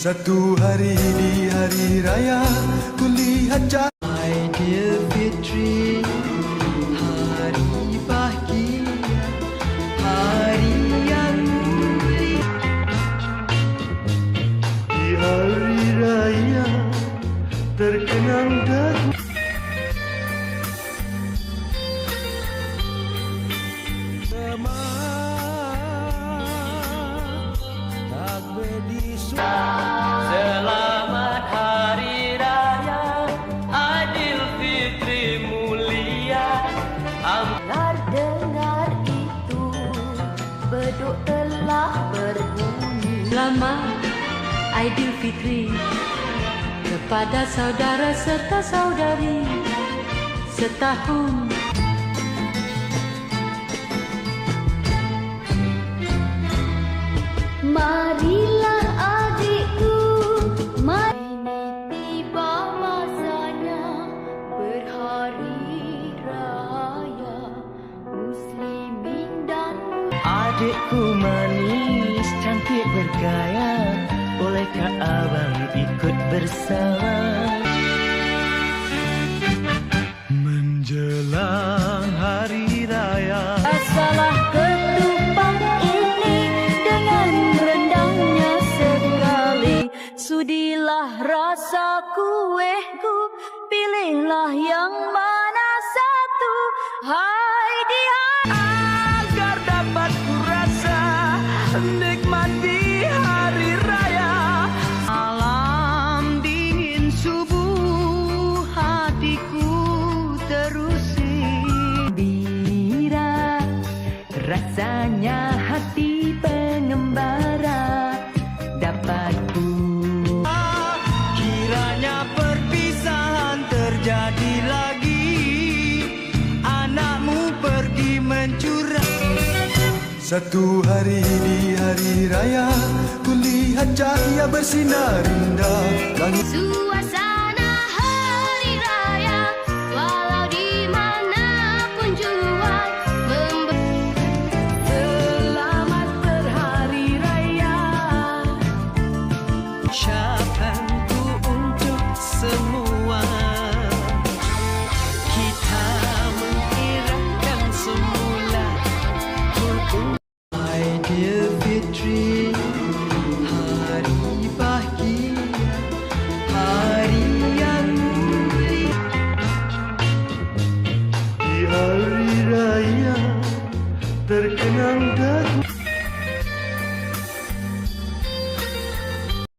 Satu hari di hari raya ku lihat Aidilfitri, hari bahagia, hari yang mulia. di hari raya terkenang dagu. Selamat Hari Raya Aidilfitri mulia. Dengar itu, beduk telah berbunyi. Selamat Aidilfitri kepada saudara serta saudari setahun. Marilah adikku, mari tiba masanya berhari raya muslimin dan Adikku manis, cantik bergaya, bolehkah abang ikut bersama? Menjelang hari raya salah ketupat ini dengan rendangnya sekali. Sudilah rasa kueku, pilihlah yang mana satu. Hai dia, Agar dapat ku rasa nikmati hari raya. Malam dingin subuh hatiku terusi gembira, rasanya hati pengembara dapat ku. Kiranya perpisahan terjadi lagi, anakmu pergi mencurah. Satu hari di hari raya ku lihat cahaya bersinar indah langit. suasana hari raya, walau di mana pun jua Selamat berhari raya, Ucapanku untuk semua, kita mengiraukan semula. Aidilfitri, hari bahagia, hari yang mulia. Di hari raya terkenang